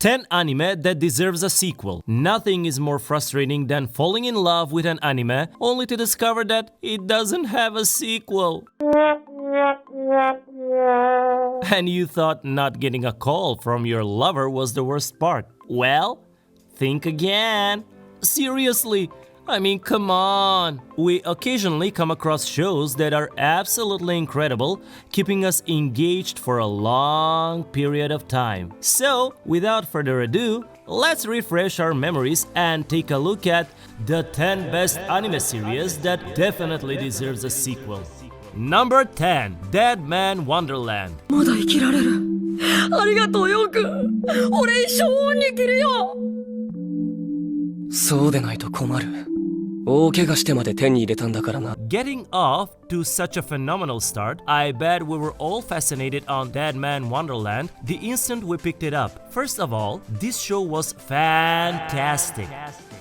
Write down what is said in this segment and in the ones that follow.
10 anime that deserves a sequel. Nothing is more frustrating than falling in love with an anime only to discover that it doesn't have a sequel. And you thought not getting a call from your lover was the worst part. Well, think again. Seriously, I mean, come on. We occasionally come across shows that are absolutely incredible, keeping us engaged for a long period of time. So, without further ado, let's refresh our memories and take a look at the 10 best anime series that definitely deserves a sequel. Number 10, Dead Man Wonderland. まだ生きられる。ありがとうよくん。俺一生に生きるよ。そうでないと困る。大怪我してまで手に入れたんだからな。Getting off to such a phenomenal start, I bet we were all fascinated on Dead Man Wonderland the instant we picked it up. First of all, this show was fantastic.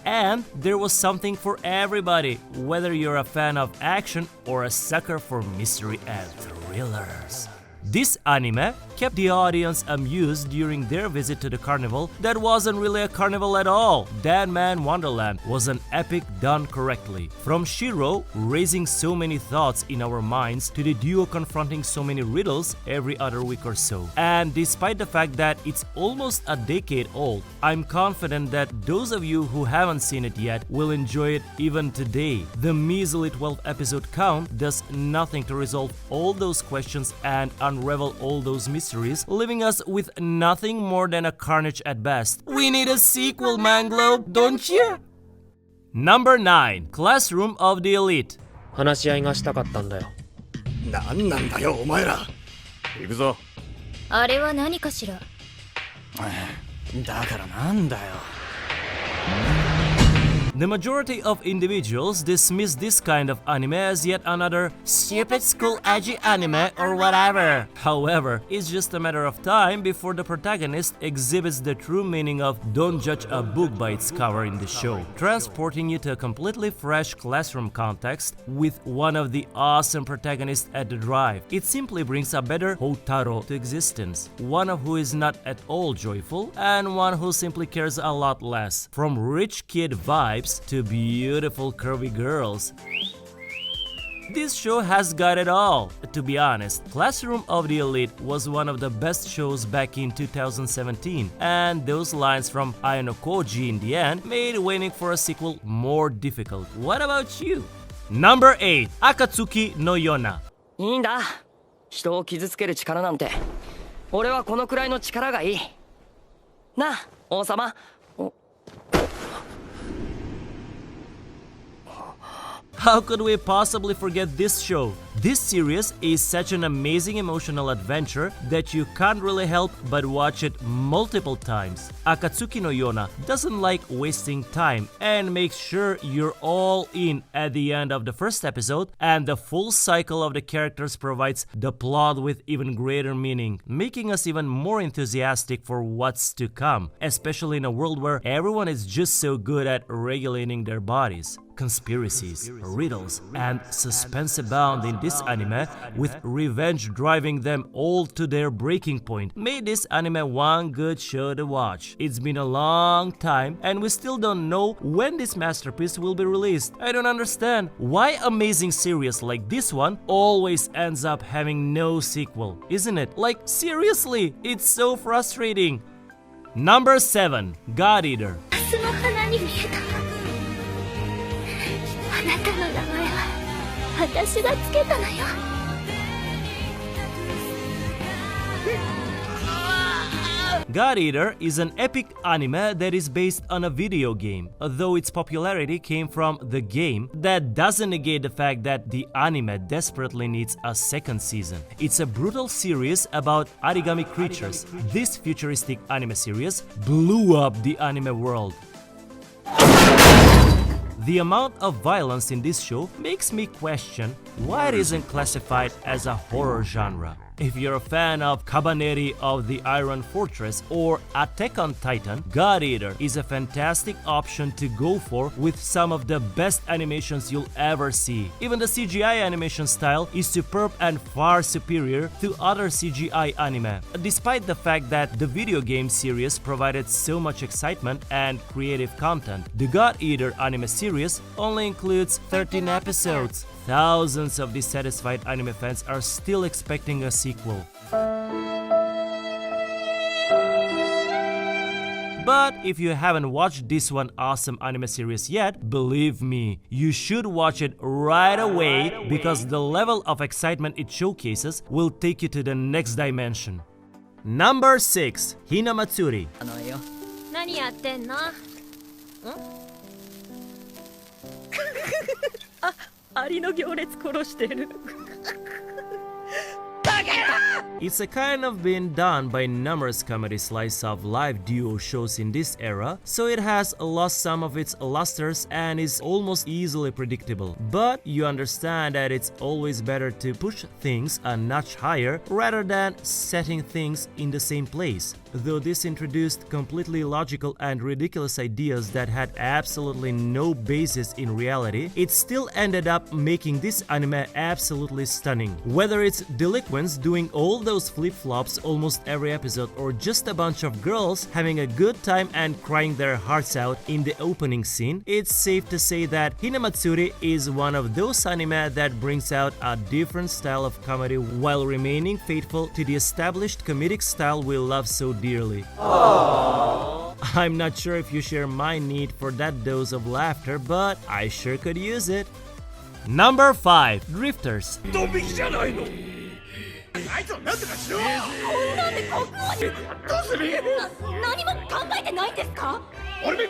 And there was something for everybody, whether you're a fan of action or a sucker for mystery and thrillers. This anime kept the audience amused during their visit to the carnival that wasn't really a carnival at all. Dead Man Wonderland was an epic done correctly. From Shiro raising so many thoughts in our minds to the duo confronting so many riddles every other week or so. And despite the fact that it's almost a decade old, I'm confident that those of you who haven't seen it yet will enjoy it even today. The measly 12 episode count does nothing to resolve all those questions and unravel all those mysteries, leaving us with nothing more than a carnage at best. We need a sequel, Manglobe, don't you? Number 9, Classroom of the Elite. 話し合いがしたかったんだよ。なんなんだよお前ら。行くぞ。あれは何かしら。だからなんだよ。The majority of individuals dismiss this kind of anime as yet another stupid school edgy anime or whatever. However, it's just a matter of time before the protagonist exhibits the true meaning of don't judge a book by its cover in the show, transporting you to a completely fresh classroom context with one of the awesome protagonists at the drive. It simply brings a better Houtaro to existence, one of who is not at all joyful and one who simply cares a lot less. From rich kid vibes to beautiful curvy girls. This show has got it all. To be honest, Classroom of the Elite was one of the best shows back in 2017, and those lines from Ayano Koji in the end made waiting for a sequel more difficult. What about you? Number 8, Akatsuki no Yona. いいんだ。人を傷つける力なんて。俺はこのくらいの力がいい。なあ、王様。How could we possibly forget this show? This series is such an amazing emotional adventure that you can't really help but watch it multiple times. Akatsuki no Yona doesn't like wasting time and makes sure you're all in at the end of the first episode, and the full cycle of the characters provides the plot with even greater meaning, making us even more enthusiastic for what's to come, especially in a world where everyone is just so good at regulating their bodies. Conspiracies, riddles, and suspense abound in this anime, with revenge driving them all to their breaking point, made this anime one good show to watch. It's been a long time and we still don't know when this masterpiece will be released. I don't understand why amazing series like this one always ends up having no sequel, isn't it? Like, seriously, it's so frustrating. Number 7, God Eater. あなたの名前は私がつけたのよ。God Eater is an epic anime that is based on a video game. Though its popularity came from the game, that doesn't negate the fact that the anime desperately needs a second season. It's a brutal series about origami creatures. This futuristic anime series blew up the anime world. The amount of violence in this show makes me question why it isn't classified as a horror genre. If you're a fan of Cabaneri of the Iron Fortress or Attack on Titan, God Eater is a fantastic option to go for with some of the best animations you'll ever see. Even the CGI animation style is superb and far superior to other CGI anime. Despite the fact that the video game series provided so much excitement and creative content, the God Eater anime series only includes 13 episodes. Thousands of dissatisfied anime fans are still expecting a sequel. But if you haven't watched this one awesome anime series yet, believe me, you should watch it right away because the level of excitement it showcases will take you to the next dimension. Number 6. Hinamatsuri. 何やってんの？アリの行列殺してる。It's a kind of been done by numerous comedy slice of live duo shows in this era, so it has lost some of its lusters and is almost easily predictable. But you understand that it's always better to push things a notch higher rather than setting things in the same place. Though this introduced completely illogical and ridiculous ideas that had absolutely no basis in reality, it still ended up making this anime absolutely stunning. Whether it's delinquents doing all those flip-flops almost every episode or just a bunch of girls having a good time and crying their hearts out in the opening scene, it's safe to say that Hinamatsuri is one of those anime that brings out a different style of comedy while remaining faithful to the established comedic style we love so dearly. Aww. I'm not sure if you share my need for that dose of laughter, but I sure could use it. Number 5. Drifters. ドン引きじゃないの。あいつをなんとかしろ。こんなんで国王にどうする？何も考えてないんですか？俺め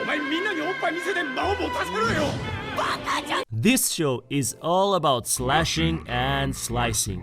お前みんなにおっぱい見せて間を持たせろよ。バカじゃん。 This show is all about slashing and slicing.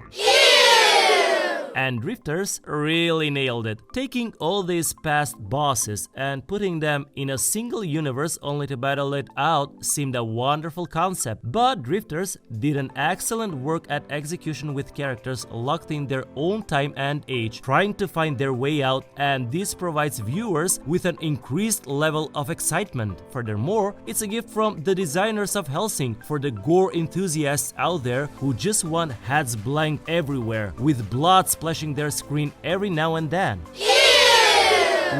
And Drifters really nailed it, taking all these past bosses and putting them in a single universe only to battle it out seemed a wonderful concept. But Drifters did an excellent work at execution with characters locked in their own time and age, trying to find their way out, and this provides viewers with an increased level of excitement. Furthermore, it's a gift from the designers of Hellsing for the gore enthusiasts out there who just want heads blank everywhere, with blood splashing their screen every now and then.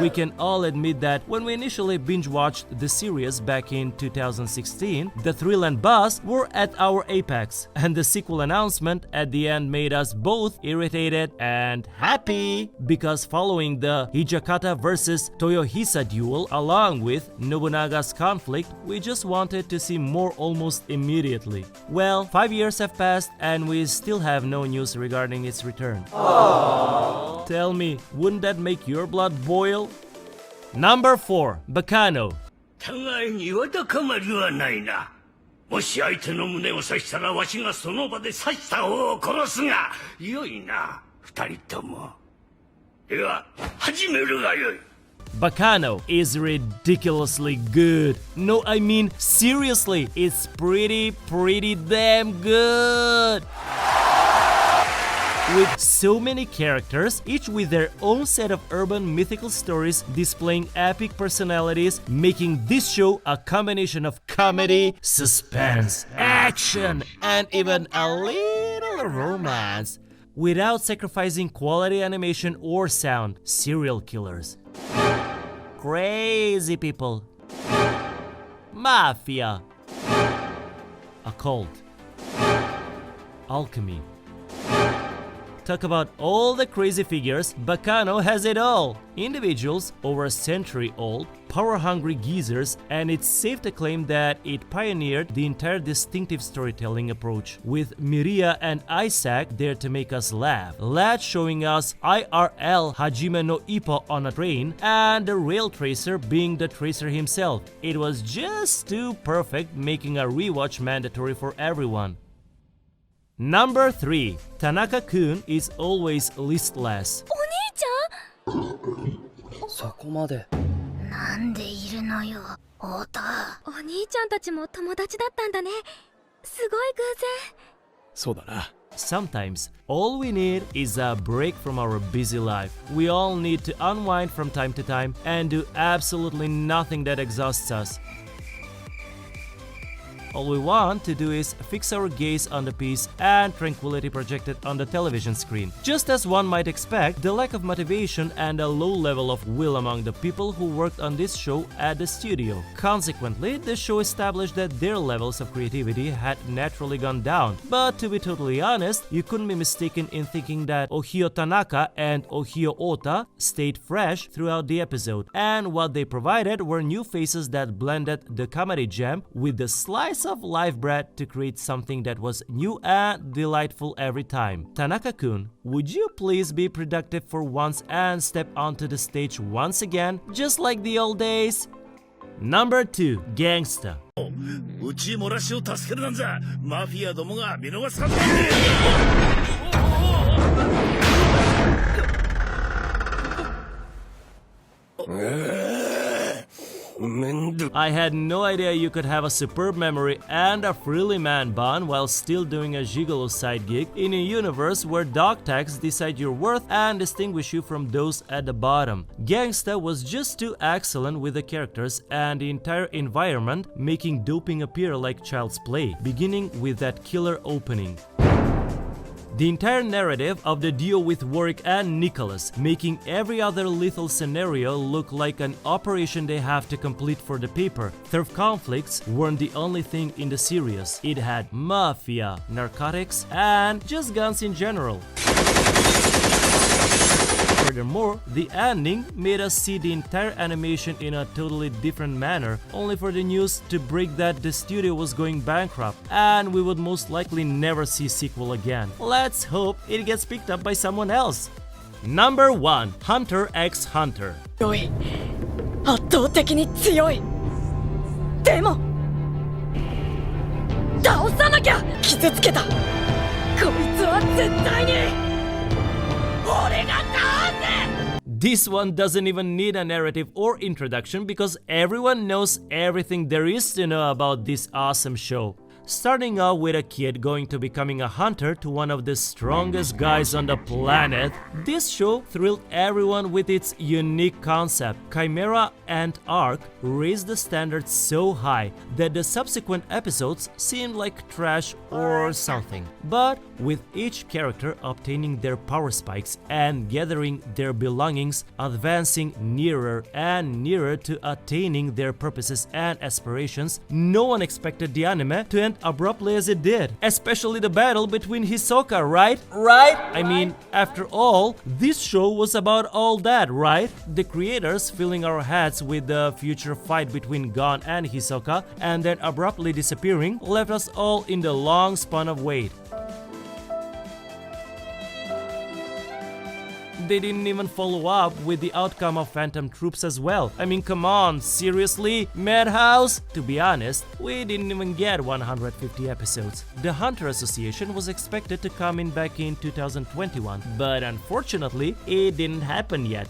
We can all admit that when we initially binge-watched the series back in 2016, the thrill and buzz were at our apex, and the sequel announcement at the end made us both irritated and happy, because following the Hijakata versus Toyohisa duel along with Nobunaga's conflict, we just wanted to see more almost immediately. Well, 5 years have passed and we still have no news regarding its return. Aww. Tell me, wouldn't that make your blood boil? Number 4. Bacano. 互いにわだかまりはないな。もし相手の胸を刺したらわしがその場で刺した方を殺すがよいな、二人とも。では始めるがよい。 Bacano is ridiculously good. No, I mean seriously, it's pretty damn good. With so many characters, each with their own set of urban mythical stories displaying epic personalities, making this show a combination of comedy, suspense, action, and even a little romance, without sacrificing quality animation or sound. Serial killers, crazy people, mafia, occult, alchemy. Talk about all the crazy figures, Bacano has it all. Individuals over a century old, power-hungry geezers, and it's safe to claim that it pioneered the entire distinctive storytelling approach, with Miria and Isaac there to make us laugh, Lad showing us IRL Hajime no Ippo on a train, and the rail tracer being the tracer himself. It was just too perfect, making a rewatch mandatory for everyone. Number 3. Tanaka-kun is always listless. お兄ちゃん？そこまで。なんでいるのよ、太田。お兄ちゃんたちも友達だったんだね。すごい偶然。そうだな。 Sometimes, all we need is a break from our busy life. We all need to unwind from time to time and do absolutely nothing that exhausts us. All we want to do is fix our gaze on the peace and tranquility projected on the television screen. Just as one might expect, the lack of motivation and a low level of will among the people who worked on this show at the studio. Consequently, the show established that their levels of creativity had naturally gone down. But to be totally honest, you couldn't be mistaken in thinking that Ohio Tanaka and Ohio Ota stayed fresh throughout the episode, and what they provided were new faces that blended the comedy gem with the slice of live bread to create something that was new and delightful every time. Tanaka-kun, would you please be productive for once and step onto the stage once again, just like the old days? Number 2. Gangsta. うち漏らしを助けるなんざマフィアどもが見逃さんねI had no idea you could have a superb memory and a freely man bun while still doing a gigolo side gig in a universe where dog tags decide your worth and distinguish you from those at the bottom. Gangsta was just too excellent with the characters and the entire environment, making doping appear like child's play, beginning with that killer opening. The entire narrative of the duo with Warwick and Nicholas, making every other lethal scenario look like an operation they have to complete for the paper. Turf conflicts weren't the only thing in the series. It had mafia, narcotics, and just guns in general. Furthermore, the ending made us see the entire animation in a totally different manner, only for the news to break that the studio was going bankrupt and we would most likely never see sequel again. Let's hope it gets picked up by someone else. Number 1. Hunter x Hunter. 強い。圧倒的に強い。でも倒さなきゃ。傷つけた。こいつは絶対に俺が倒す。 This one doesn't even need a narrative or introduction because everyone knows everything there is to know about this awesome show. Starting out with a kid going to becoming a hunter to one of the strongest guys on the planet, this show thrilled everyone with its unique concept. Chimera and Arc raised the standards so high that the subsequent episodes seemed like trash or something. But with each character obtaining their power spikes and gathering their belongings, advancing nearer and nearer to attaining their purposes and aspirations, no one expected the anime to end abruptly as it did. Especially the battle between Hisoka, right? I mean, after all, this show was about all that, right? The creators filling our heads with the future fight between Gon and Hisoka and then abruptly disappearing left us all in the long span of wait. They didn't even follow up with the outcome of Phantom Troops as well. I mean, come on, seriously? Madhouse? To be honest, we didn't even get 150 episodes. The Hunter Association was expected to come in back in 2021, but unfortunately, it didn't happen yet.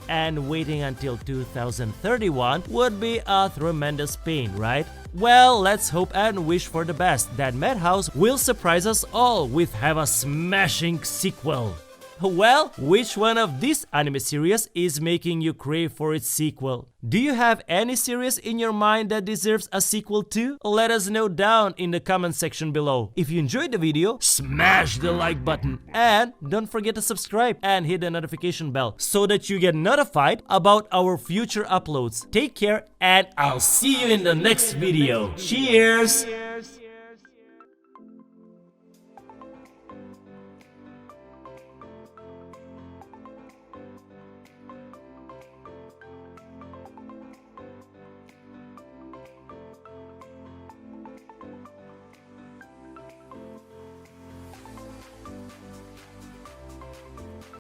And waiting until 2031 would be a tremendous pain, right? Well, let's hope and wish for the best that Madhouse will surprise us all with have a smashing sequel. Well, which one of these anime series is making you crave for its sequel? Do you have any series in your mind that deserves a sequel too? Let us know down in the comment section below. If you enjoyed the video, smash the like button and don't forget to subscribe and hit the notification bell so that you get notified about our future uploads. Take care and I'll see you in the next video. Cheers!